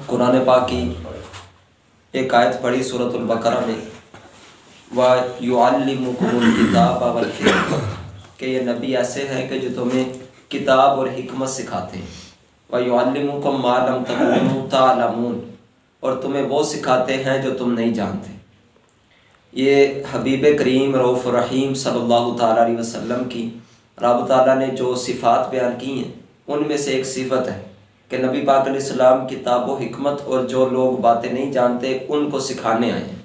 قرآن پاک کی ایک آیت پڑھی سورۃ البقرہ میں، وَيُعَلِّمُكُمُ الْكِتَابَ وَالْحِکْمَةَ، کہ یہ نبی ایسے ہیں کہ جو تمہیں کتاب اور حکمت سکھاتے ہیں۔ وَيُعَلِّمُكُم مَّا لَمْ تَكُونُوا تَعْلَمُونَ، اور تمہیں وہ سکھاتے ہیں جو تم نہیں جانتے۔ یہ حبیب کریم رؤوف الرحیم صلی اللہ تعالیٰ علیہ وسلم کی رب تعالیٰ نے جو صفات بیان کی ہیں ان میں سے ایک صفت ہے کہ نبی پاک علیہ السلام کتاب و حکمت اور جو لوگ باتیں نہیں جانتے ان کو سکھانے آئے ہیں۔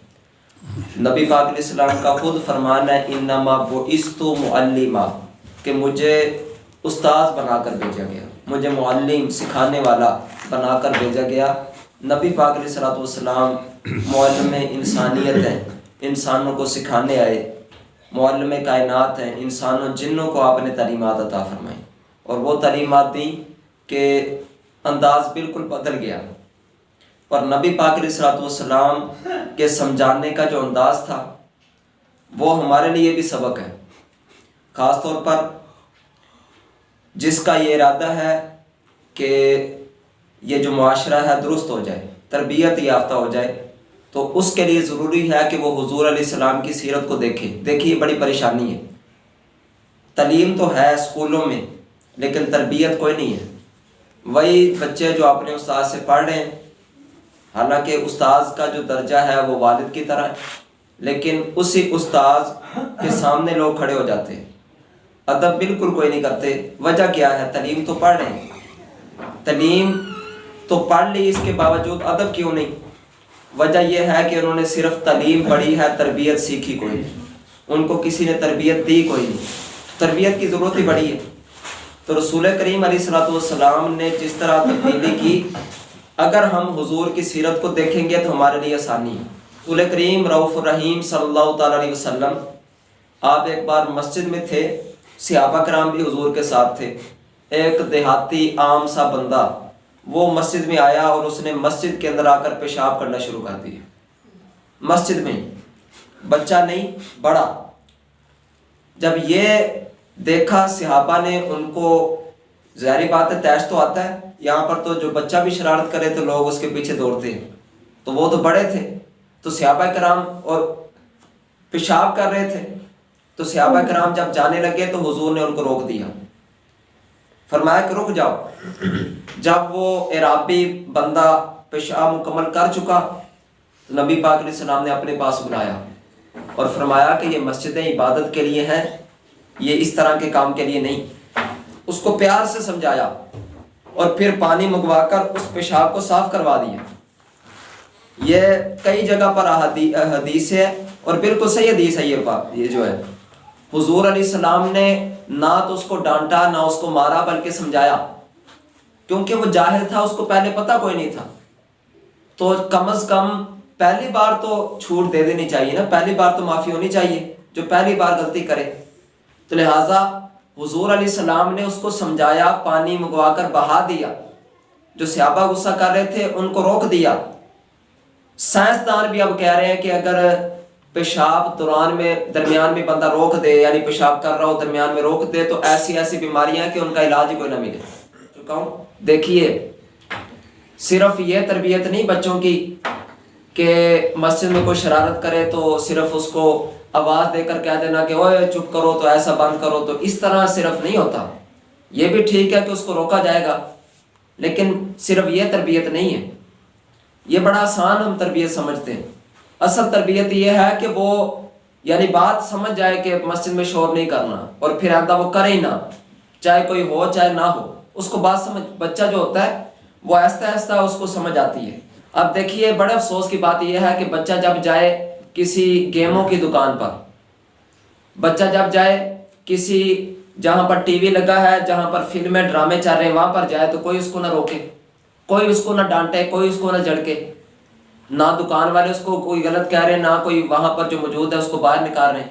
نبی پاک علیہ السلام کا خود فرمان ہے انما بعثت معلما، کہ مجھے استاذ بنا کر بھیجا گیا، مجھے معلم سکھانے والا بنا کر بھیجا گیا۔ نبی پاک علیہ السلام معلم انسانیت ہیں، انسانوں کو سکھانے آئے، معلم کائنات ہیں، انسانوں جنوں کو آپ نے تعلیمات عطا فرمائی، اور وہ تعلیمات دی کہ انداز بالکل بدل گیا۔ اور نبی پاک علیہ السلام کے سمجھانے کا جو انداز تھا وہ ہمارے لیے بھی سبق ہے، خاص طور پر جس کا یہ ارادہ ہے کہ یہ جو معاشرہ ہے درست ہو جائے، تربیت یافتہ ہو جائے، تو اس کے لیے ضروری ہے کہ وہ حضور علیہ السلام کی سیرت کو دیکھے۔ دیکھیے بڑی پریشانی ہے، تعلیم تو ہے اسکولوں میں لیکن تربیت کوئی نہیں ہے۔ وہی بچے جو اپنے استاد سے پڑھ رہے ہیں، حالانکہ استاذ کا جو درجہ ہے وہ والد کی طرح ہے، لیکن اسی استاذ کے سامنے لوگ کھڑے ہو جاتے ہیں، ادب بالکل کوئی نہیں کرتے۔ وجہ کیا ہے؟ تعلیم تو پڑھ رہے ہیں، تعلیم تو پڑھ لی، اس کے باوجود ادب کیوں نہیں؟ وجہ یہ ہے کہ انہوں نے صرف تعلیم پڑھی ہے، تربیت سیکھی کوئی نہیں، ان کو کسی نے تربیت دی کوئی نہیں۔ تربیت کی ضرورت ہی بڑی ہے۔ تو رسول کریم علیہ السلام نے جس طرح تبدیلی کی، اگر ہم حضور کی سیرت کو دیکھیں گے تو ہمارے لیے آسانی ہے۔ رسول کریم رؤوف الرحیم صلی اللہ تعالیٰ علیہ وسلم، آپ ایک بار مسجد میں تھے، صحابہ کرام بھی حضور کے ساتھ تھے۔ ایک دیہاتی عام سا بندہ وہ مسجد میں آیا اور اس نے مسجد کے اندر آ کر پیشاب کرنا شروع کر دیا، مسجد میں، بچہ نہیں بڑا۔ جب یہ دیکھا صحابہ نے، ان کو ظاہری بات ہے تیش تو آتا ہے، یہاں پر تو جو بچہ بھی شرارت کرے تو لوگ اس کے پیچھے دوڑتے ہیں، تو وہ تو بڑے تھے، تو صحابہ کرام اور پیشاب کر رہے تھے، تو صحابہ کرام جب جانے لگے تو حضور نے ان کو روک دیا، فرمایا کہ رک جاؤ۔ جب وہ عرابی بندہ پیشاب مکمل کر چکا تو نبی پاک علیہ السلام نے اپنے پاس بلایا اور فرمایا کہ یہ مسجدیں عبادت کے لیے ہیں، یہ اس طرح کے کام کے لیے نہیں۔ اس کو پیار سے سمجھایا اور پھر پانی منگوا کر اس پیشاب کو صاف کروا دیا۔ یہ کئی جگہ پر حدیث ہے اور بالکل صحیح حدیث ہے یہ جو ہے۔ حضور علیہ السلام نے نہ تو اس کو ڈانٹا نہ اس کو مارا، بلکہ سمجھایا، کیونکہ وہ جاہل تھا، اس کو پہلے پتہ کوئی نہیں تھا۔ تو کم از کم پہلی بار تو چھوٹ دے دینی چاہیے نا، پہلی بار تو معافی ہونی چاہیے جو پہلی بار غلطی کرے۔ تو لہٰذا حضور علیہ السلام نے اس کو سمجھایا، پانی منگوا کر بہا دیا، جو صحابہ غصہ کر رہے تھے ان کو روک دیا۔ سائنسدان بھی اب کہہ رہے ہیں کہ اگر پیشاب درمیان میں بندہ روک دے، یعنی پیشاب کر رہا ہو درمیان میں روک دے، تو ایسی بیماریاں کہ ان کا علاج ہی کوئی نہ ملے۔ دیکھیے صرف یہ تربیت نہیں بچوں کی کہ مسجد میں کوئی شرارت کرے تو صرف اس کو آواز دے کر کہہ دینا کہ اوے چپ کرو، تو ایسا بند کرو، تو اس طرح صرف نہیں ہوتا۔ یہ بھی ٹھیک ہے کہ اس کو روکا جائے گا، لیکن صرف یہ تربیت نہیں ہے۔ یہ بڑا آسان ہم تربیت سمجھتے ہیں، اصل تربیت یہ ہے کہ وہ یعنی بات سمجھ جائے کہ مسجد میں شور نہیں کرنا، اور پھر آئندہ وہ کرے ہی نہ، چاہے کوئی ہو چاہے نہ ہو، اس کو بات سمجھ۔ بچہ جو ہوتا ہے وہ آہستہ آہستہ اس کو سمجھ آتی ہے۔ اب دیکھیے بڑے افسوس کی بات یہ ہے کہ بچہ جب جائے کسی گیموں کی دکان پر، بچہ جب جائے کسی جہاں پر ٹی وی لگا ہے، جہاں پر فلمیں ڈرامے چل رہے ہیں، وہاں پر جائے تو کوئی اس کو نہ روکے، کوئی اس کو نہ ڈانٹے، کوئی اس کو نہ جھڑکے، نہ دکان والے اس کو کوئی غلط کہہ رہے ہیں، نہ کوئی وہاں پر جو موجود ہے اس کو باہر نکال رہے ہیں۔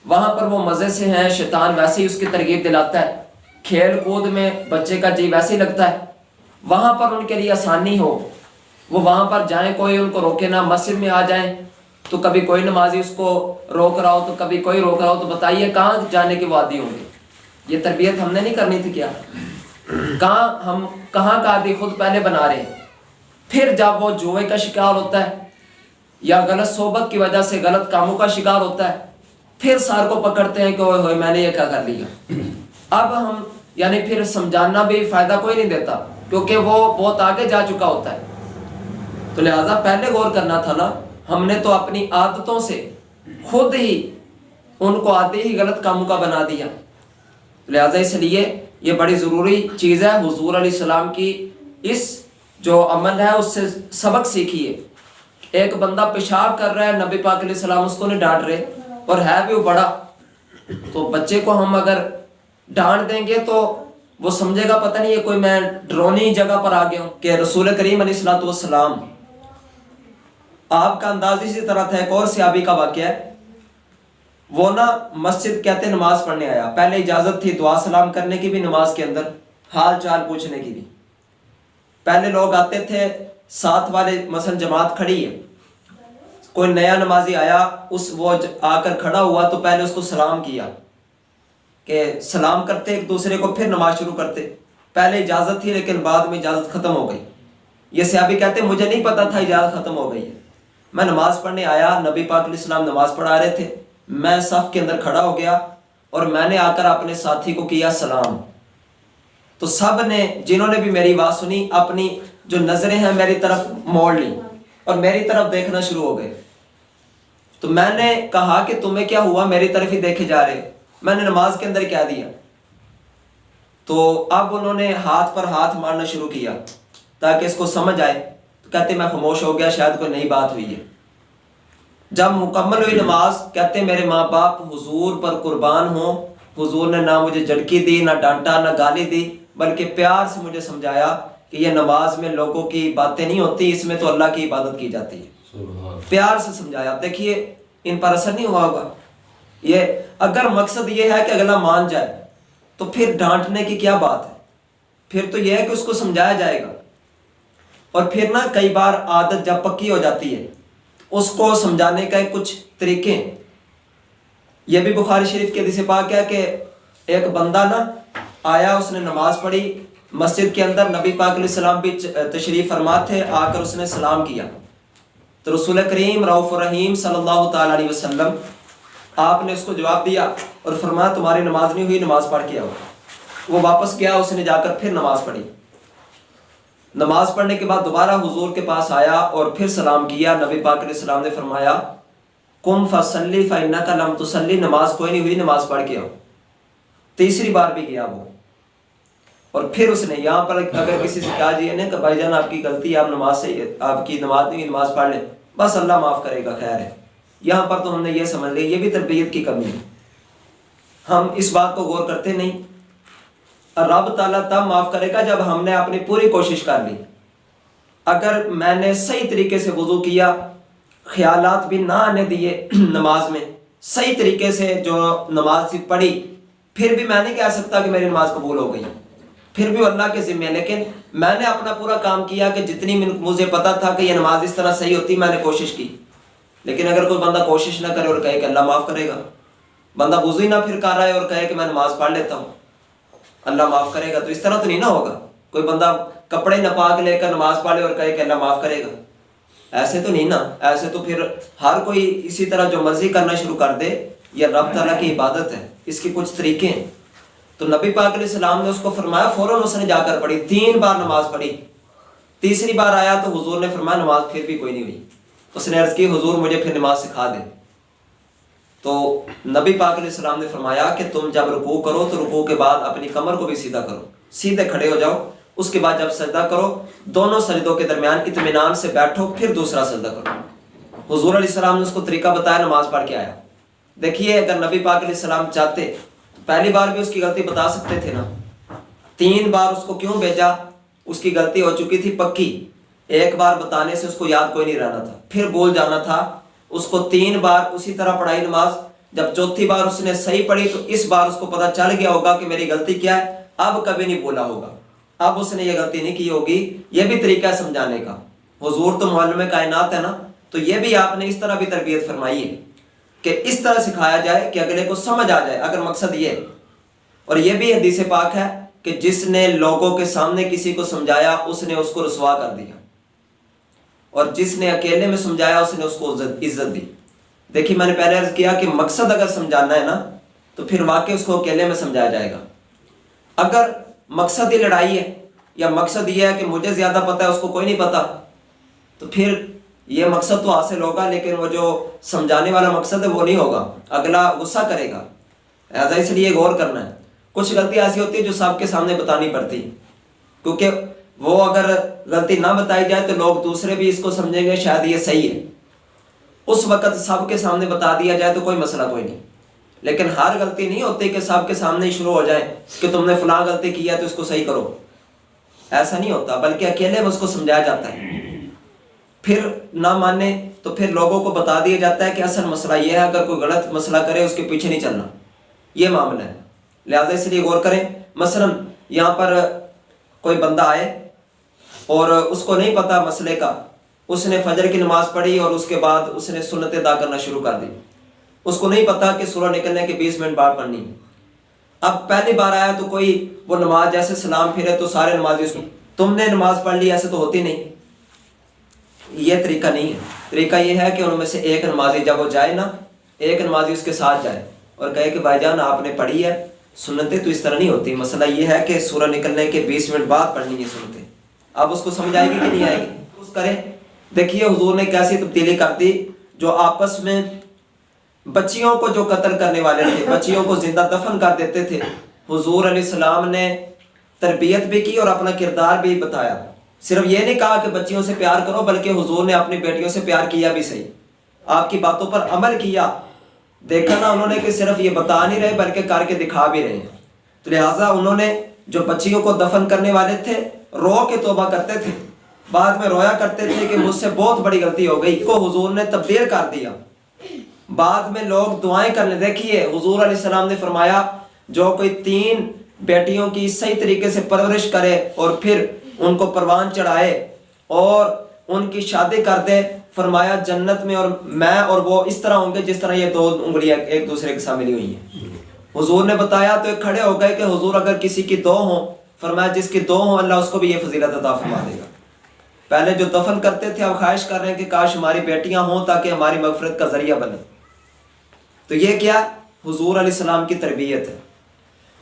وہاں پر وہ مزے سے ہیں، شیطان ویسے ہی اس کی ترغیب دلاتا ہے، کھیل کود میں بچے کا جی ویسے ہی لگتا ہے۔ وہاں پر ان کے لیے آسانی ہو، وہ وہاں پر جائیں، کوئی ان کو روکے نہ۔ مسجد میں آ جائیں تو کبھی کوئی نمازی اس کو روک رہا ہو تو کبھی کوئی روک رہا ہو، تو بتائیے کہاں جانے کے وہ عادی ہوں گے؟ یہ تربیت ہم نے نہیں کرنی تھی کیا؟ کہاں کا عادی خود پہلے بنا رہے ہیں، پھر جب وہ جوئے کا شکار ہوتا ہے یا غلط صحبت کی وجہ سے غلط کاموں کا شکار ہوتا ہے، پھر سر کو پکڑتے ہیں کہ اوئے ہوئے میں نے یہ کیا کر لیا۔ اب ہم یعنی پھر سمجھانا بھی فائدہ کوئی نہیں دیتا، کیونکہ وہ بہت آگے جا چکا ہوتا ہے۔ تو لہٰذا پہلے غور کرنا تھا نا، ہم نے تو اپنی عادتوں سے خود ہی ان کو عادی ہی غلط کاموں کا بنا دیا۔ لہٰذا اس لیے یہ بڑی ضروری چیز ہے، حضور علیہ السلام کی اس جو عمل ہے اس سے سبق سیکھیے۔ ایک بندہ پیشاب کر رہا ہے، نبی پاک علیہ السلام اس کو نہیں ڈانٹ رہے، اور ہے بھی وہ بڑا، تو بچے کو ہم اگر ڈانٹ دیں گے تو وہ سمجھے گا پتہ نہیں یہ کوئی میں ڈرونی جگہ پر آ گیا ہوں۔ کہ رسول کریم علیہ السلام آپ کا انداز اسی طرح تھا۔ ایک اور صحابی کا واقعہ ہے، وہ نا مسجد کہتے نماز پڑھنے آیا، پہلے اجازت تھی دعا سلام کرنے کی بھی نماز کے اندر، حال چال پوچھنے کی بھی۔ پہلے لوگ آتے تھے ساتھ والے، مثلا جماعت کھڑی ہے، کوئی نیا نمازی آیا، وہ آ کر کھڑا ہوا تو پہلے اس کو سلام کیا، کہ سلام کرتے ایک دوسرے کو، پھر نماز شروع کرتے۔ پہلے اجازت تھی لیکن بعد میں اجازت ختم ہو گئی۔ یہ صحابی کہتے مجھے نہیں پتا تھا اجازت ختم ہو گئی ہے، میں نماز پڑھنے آیا، نبی پاک علیہ السلام نماز پڑھا رہے تھے، میں صف کے اندر کھڑا ہو گیا اور میں نے آ کر اپنے ساتھی کو کیا سلام، تو سب نے جنہوں نے بھی میری بات سنی اپنی جو نظریں ہیں میری طرف موڑ لی اور میری طرف دیکھنا شروع ہو گئے۔ تو میں نے کہا کہ تمہیں کیا ہوا، میری طرف ہی دیکھے جا رہے، میں نے نماز کے اندر کیا دیا؟ تو اب انہوں نے ہاتھ پر ہاتھ مارنا شروع کیا تاکہ اس کو سمجھ آئے، تو کہتے میں خاموش ہو گیا، شاید کوئی نئی بات ہوئی ہے۔ جب مکمل ہوئی نماز، کہتے میرے ماں باپ حضور پر قربان ہوں، حضور نے نہ مجھے جھڑکی دی، نہ ڈانٹا، نہ گالی دی، بلکہ پیار سے مجھے سمجھایا کہ یہ نماز میں لوگوں کی باتیں نہیں ہوتی، اس میں تو اللہ کی عبادت کی جاتی ہے۔ پیار سے سمجھایا۔ دیکھیے ان پر اثر نہیں ہوا ہوگا۔ یہ اگر مقصد یہ ہے کہ اگلا مان جائے تو پھر ڈانٹنے کی کیا بات ہے، پھر تو یہ ہے کہ اس کو سمجھایا جائے گا۔ اور پھر نا کئی بار عادت جب پکی ہو جاتی ہے، اس کو سمجھانے کا کچھ طریقے، یہ بھی بخاری شریف کے حدیث پاک ہے کہ ایک بندہ نا آیا، اس نے نماز پڑھی مسجد کے اندر، نبی پاک علیہ السلام بھی تشریف فرما تھے، آ کر اس نے سلام کیا، تو رسول کریم رؤوف الرحیم صلی اللہ تعالی علیہ وسلم آپ نے اس کو جواب دیا اور فرمایا تمہاری نماز نہیں ہوئی، نماز پڑھ کے آؤ۔ وہ واپس گیا، اس نے جا کر پھر نماز پڑھی۔ نماز پڑھنے کے بعد دوبارہ حضور کے پاس آیا اور پھر سلام کیا۔ نبی پاک علیہ السلام نے فرمایا قم فصلی فإنک لم تصلی، نماز کوئی نہیں ہوئی، نماز پڑھ کے آؤ۔ تیسری بار بھی گیا وہ، اور پھر اس نے یہاں پر اگر کسی سے کہا جی کہ بھائی جان آپ کی غلطی ہے، آپ نماز سے آپ کی نماز نہیں، نماز پڑھ لیں، بس اللہ معاف کرے گا، خیر ہے۔ یہاں پر تو ہم نے یہ سمجھ لیا یہ بھی تربیت کی کمی ہے، ہم اس بات کو غور کرتے نہیں۔ رب تعالیٰ تب معاف کرے گا جب ہم نے اپنی پوری کوشش کر لی۔ اگر میں نے صحیح طریقے سے وضو کیا، خیالات بھی نہ آنے دیے نماز میں، صحیح طریقے سے جو نماز پڑھی، پھر بھی میں نہیں کہہ سکتا کہ میری نماز قبول ہو گئی، پھر بھی اللہ کے ذمہ ہے۔ لیکن میں نے اپنا پورا کام کیا کہ جتنی مجھے پتا تھا کہ یہ نماز اس طرح صحیح ہوتی، میں نے کوشش کی۔ لیکن اگر کوئی بندہ کوشش نہ کرے اور کہے کہ اللہ معاف کرے گا، بندہ وضو ہی نہ پھر کر رہا ہے اور کہے کہ میں نماز پڑھ لیتا ہوں اللہ معاف کرے گا، تو اس طرح تو نہیں نہ ہوگا۔ کوئی بندہ کپڑے ناپاک لے کر نماز پڑھے اور کہے کہ اللہ معاف کرے گا، ایسے تو نہیں نا۔ ایسے تو پھر ہر کوئی اسی طرح جو مرضی کرنا شروع کر دے، یہ رب تعالیٰ کی عبادت ہے، اس کے کچھ طریقے ہیں۔ تو نبی پاک علیہ السلام نے اس کو فرمایا، فوراً اس نے جا کر پڑھی، 3 بار نماز پڑھی۔ تیسری بار آیا تو حضور نے فرمایا نماز پھر بھی کوئی نہیں ہوئی۔ اس نے عرض کی حضور مجھے پھر نماز سکھا دیں۔ تو نبی پاک علیہ السلام نے فرمایا کہ تم جب رکوع کرو تو رکوع کے بعد اپنی کمر کو بھی سیدھا کرو، سیدھے کھڑے ہو جاؤ، اس کے بعد جب سجدہ کرو دونوں سجدوں کے درمیان اطمینان سے بیٹھو، پھر دوسرا سجدہ کرو۔ حضور علیہ السلام نے اس کو طریقہ بتایا، نماز پڑھ کے آیا۔ دیکھیے اگر نبی پاک علیہ السلام چاہتے تو پہلی بار بھی اس کی غلطی بتا سکتے تھے نا، 3 بار اس کو کیوں بھیجا؟ اس کی غلطی ہو چکی تھی پکی، ایک بار بتانے سے اس کو یاد کوئی نہیں رہنا تھا، پھر بول جانا تھا۔ اس کو 3 بار اسی طرح پڑھائی نماز، جب چوتھی بار اس نے صحیح پڑھی تو اس بار اس کو پتہ چل گیا ہوگا کہ میری غلطی کیا ہے، اب کبھی نہیں بولا ہوگا، اب اس نے یہ غلطی نہیں کی ہوگی۔ یہ بھی طریقہ ہے سمجھانے کا۔ حضور تو معلم کائنات ہے نا، تو یہ بھی آپ نے اس طرح بھی تربیت فرمائی ہے کہ اس طرح سکھایا جائے کہ اگلے کو سمجھ آ جائے، اگر مقصد یہ ہے۔ اور یہ بھی حدیث پاک ہے کہ جس نے لوگوں کے سامنے کسی کو سمجھایا اس نے اس کو رسوا کر دیا۔ اور جس نے اکیلے میں سمجھایا اس نے اس کو عزت دی۔ دیکھیے میں نے پہلے عرض کیا کہ مقصد اگر سمجھانا ہے نا تو پھر واقعی اس کو اکیلے میں سمجھایا جائے گا۔ اگر مقصد ہی لڑائی ہے یا مقصد یہ ہے کہ مجھے زیادہ پتہ ہے اس کو کوئی نہیں پتہ، تو پھر یہ مقصد تو حاصل ہوگا لیکن وہ جو سمجھانے والا مقصد ہے وہ نہیں ہوگا، اگلا غصہ کرے گا۔ لہٰذا اس لیے غور کرنا ہے۔ کچھ غلطی ایسی ہوتی ہے جو سب کے سامنے بتانی پڑتی، کیونکہ وہ اگر غلطی نہ بتائی جائے تو لوگ دوسرے بھی اس کو سمجھیں گے شاید یہ صحیح ہے، اس وقت سب کے سامنے بتا دیا جائے تو کوئی مسئلہ کوئی نہیں۔ لیکن ہر غلطی نہیں ہوتی کہ سب کے سامنے ہی شروع ہو جائے کہ تم نے فلاں غلطی کی ہے تو اس کو صحیح کرو، ایسا نہیں ہوتا، بلکہ اکیلے میں اس کو سمجھایا جاتا ہے۔ پھر نہ مانے تو پھر لوگوں کو بتا دیا جاتا ہے کہ اصل مسئلہ یہ ہے، اگر کوئی غلط مسئلہ کرے اس کے پیچھے نہیں چلنا، یہ معاملہ ہے۔ لہٰذا اس لیے غور کریں۔ مثلا یہاں پر کوئی بندہ آئے اور اس کو نہیں پتا مسئلے کا، اس نے فجر کی نماز پڑھی اور اس کے بعد اس نے سنت ادا کرنا شروع کر دی، اس کو نہیں پتا کہ سورہ نکلنے کے 20 منٹ بعد پڑھنی ہے۔ اب پہلی بار آیا تو کوئی وہ نماز جیسے سلام پھرے تو سارے نمازی اس کو تم نے نماز پڑھ لی، ایسے تو ہوتی نہیں، یہ طریقہ نہیں ہے۔ طریقہ یہ ہے کہ ان میں سے ایک نمازی جب وہ جائے نا، ایک نمازی اس کے ساتھ جائے اور کہے کہ بھائی جان آپ نے پڑھی ہے، سنتیں تو اس طرح نہیں ہوتی، مسئلہ یہ ہے کہ سورہ نکلنے کے 20 منٹ بعد پڑھنی ہے سنتیں۔ اب اس کو سمجھ آئے گی کہ نہیں آئے گی؟ اس کریں۔ دیکھیے حضور نے کیسی تبدیلی کر دی، جو آپس میں بچیوں کو جو قتل کرنے والے تھے، بچیوں کو زندہ دفن کر دیتے تھے، حضور علیہ السلام نے تربیت بھی کی اور اپنا کردار بھی بتایا۔ صرف یہ نہیں کہا کہ بچیوں سے پیار کرو، بلکہ حضور نے اپنی بیٹیوں سے پیار کیا بھی صحیح، آپ کی باتوں پر عمل کیا۔ دیکھا نا انہوں نے کہ صرف یہ بتا نہیں رہے بلکہ کر کے دکھا بھی رہے ہیں۔ تو لہٰذا انہوں نے جو بچیوں کو دفن کرنے والے تھے رو کے توبہ کرتے تھے، بعد میں رویا کرتے تھے کہ مجھ سے بہت بڑی غلطی ہو گئی، کو حضور نے تبدیل کر دیا۔ بعد میں لوگ دعائیں کرنے، دیکھیے حضور علیہ السلام نے فرمایا جو کوئی 3 بیٹیوں کی صحیح طریقے سے پرورش کرے اور پھر ان کو پروان چڑھائے اور ان کی شادی کر دے، فرمایا جنت میں اور میں اور وہ اس طرح ہوں گے جس طرح یہ 2 انگلیاں ایک دوسرے کے ساتھ ملی ہوئی ہیں۔ حضور نے بتایا تو ایک کھڑے ہو گئے کہ حضور اگر کسی کی 2 ہوں، فرمایا جس کی 2 ہوں اللہ اس کو بھی یہ فضیلت عطا فرما دے گا۔ پہلے جو دفن کرتے تھے اب خواہش کر رہے ہیں کہ کاش ہماری بیٹیاں ہوں تاکہ ہماری مغفرت کا ذریعہ بنے۔ تو یہ کیا حضور علیہ السلام کی تربیت ہے۔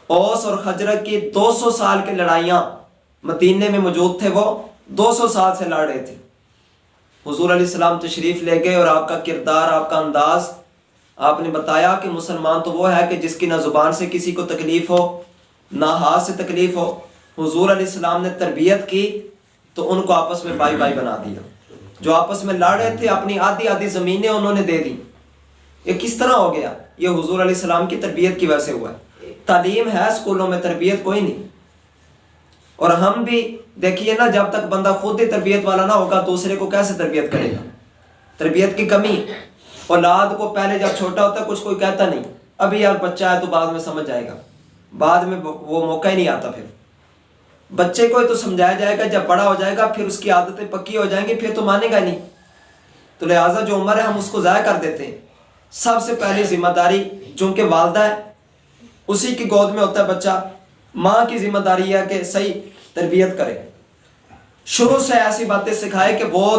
اوس اور خزرج کی 200 سال کی لڑائیاں مدینے میں موجود تھے، وہ 200 سال سے لڑ رہے تھے۔ حضور علیہ السلام تشریف لے گئے اور آپ کا کردار، آپ کا انداز، آپ نے بتایا کہ مسلمان تو وہ ہے کہ جس کی نہ زبان سے کسی کو تکلیف ہو نہ ہاتھ سے تکلیف ہو۔ حضور علیہ السلام نے تربیت کی تو ان کو آپس میں بھائی بھائی بنا دیا۔ جو آپس میں لڑ رہے تھے اپنی آدھی زمینیں انہوں نے دے دی۔ یہ کس طرح ہو گیا؟ یہ حضور علیہ السلام کی تربیت کی وجہ سے ہوا ہے۔ تعلیم ہے اسکولوں میں، تربیت کوئی نہیں۔ اور ہم بھی دیکھیے نا، جب تک بندہ خود ہی تربیت والا نہ ہوگا دوسرے کو کیسے تربیت کرے گا؟ تربیت کی کمی۔ اولاد کو پہلے جب چھوٹا ہوتا ہے کچھ کوئی کہتا نہیں، ابھی یار بچہ ہے تو بعد میں سمجھ جائے گا، بعد میں وہ موقع ہی نہیں آتا۔ پھر بچے کو تو سمجھایا جائے گا، جب بڑا ہو جائے گا پھر اس کی عادتیں پکی ہو جائیں گی، پھر تو مانے گا نہیں۔ تو لہٰذا جو عمر ہے ہم اس کو ضائع کر دیتے ہیں۔ سب سے پہلی ذمہ داری چونکہ والدہ ہے، اسی کی گود میں ہوتا ہے بچہ، ماں کی ذمہ داری ہے کہ صحیح تربیت کرے، شروع سے ایسی باتیں سکھائے کہ وہ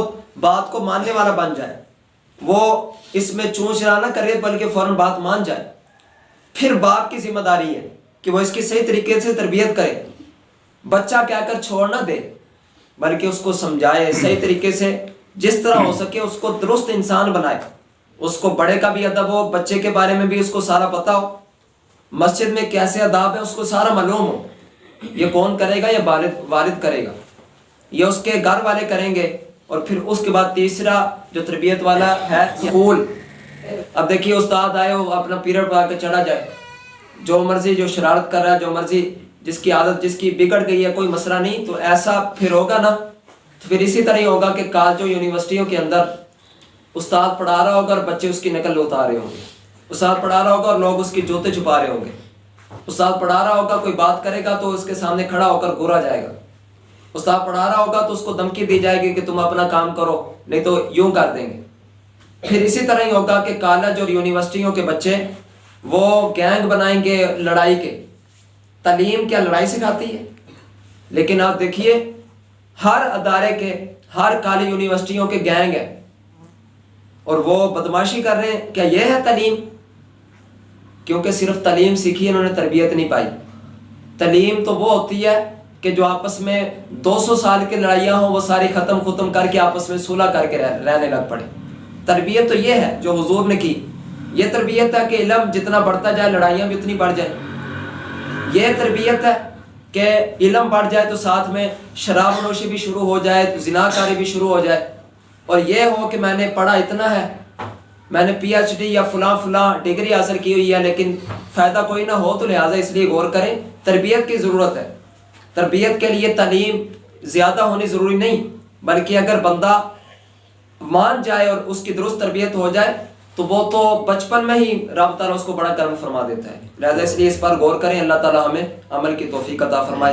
بات کو ماننے والا بن جائے، وہ اس میں چون چرا نہ کرے بلکہ فوراً بات مان جائے۔ پھر باپ کی ذمہ داری ہے کہ وہ اس کی صحیح طریقے سے تربیت کرے، بچہ کہہ کر چھوڑ نہ دے بلکہ اس کو سمجھائے صحیح طریقے سے، جس طرح ہو سکے اس کو درست انسان بنائے، اس کو بڑے کا بھی ادب ہو، بچے کے بارے میں بھی اس کو سارا پتہ ہو، مسجد میں کیسے آداب ہے اس کو سارا معلوم ہو۔ یہ کون کرے گا؟ یہ والد کرے گا، یہ اس کے گھر والے کریں گے۔ اور پھر اس کے بعد تیسرا جو تربیت والا ہے اسکول۔ اب دیکھیے استاد آئے وہ اپنا پیریڈ پڑھا کے چڑھا جائے، جو مرضی جو شرارت کر رہا ہے، جو مرضی جس کی عادت جس کی بگڑ گئی ہے کوئی مسئلہ نہیں، تو ایسا پھر ہوگا نا، تو پھر اسی طرح ہی ہوگا کہ کالجوں یونیورسٹیوں کے اندر استاد پڑھا رہا ہوگا اور بچے اس کی نقل اتار رہے ہوں گے، استاد پڑھا رہا ہوگا اور لوگ اس کی جوتے چھپا رہے ہوں گے، استاد پڑھا رہا ہوگا کوئی بات کرے گا تو اس کے سامنے کھڑا ہو کر گورا جائے گا، استاد پڑھا رہا ہوگا تو اس کو دھمکی دی جائے گی کہ تم اپنا کام کرو نہیں تو یوں کر دیں گے۔ پھر اسی طرح ہی ہوگا کہ کالج اور یونیورسٹیوں کے بچے وہ گینگ بنائیں گے لڑائی کے۔ تعلیم کیا لڑائی سکھاتی ہے؟ لیکن آپ دیکھیے ہر ادارے کے، ہر کالج یونیورسٹیوں کے گینگ ہیں اور وہ بدماشی کر رہے ہیں. کیا یہ ہے تعلیم؟ کیونکہ صرف تعلیم سیکھی انہوں نے تربیت نہیں پائی. تعلیم تو وہ ہوتی ہے کہ جو آپس میں 200 سال کی لڑائیاں ہوں وہ ساری ختم کر کے آپس میں صلح کر کے رہنے لگ پڑے. تربیت تو یہ ہے جو حضور نے کی. یہ تربیت ہے کہ علم جتنا بڑھتا جائے لڑائیاں بھی اتنی بڑھ جائیں. یہ تربیت ہے کہ علم بڑھ جائے تو ساتھ میں شراب نوشی بھی شروع ہو جائے, زنا کاری بھی شروع ہو جائے. اور یہ ہو کہ میں نے پڑھا اتنا ہے, میں نے پی ایچ ڈی یا فلاں ڈگری حاصل کی ہوئی ہے لیکن فائدہ کوئی نہ ہو, تو لہٰذا اس لیے غور کریں. تربیت کی ضرورت ہے. تربیت کے لیے تعلیم زیادہ ہونی ضروری نہیں, بلکہ اگر بندہ مان جائے اور اس کی درست تربیت ہو جائے تو وہ تو بچپن میں ہی رب تعالیٰ اس کو بڑا کرم فرما دیتا ہے. لہٰذا اس لیے اس پر غور کریں. اللہ تعالیٰ ہمیں عمل کی توفیق عطا فرمائے.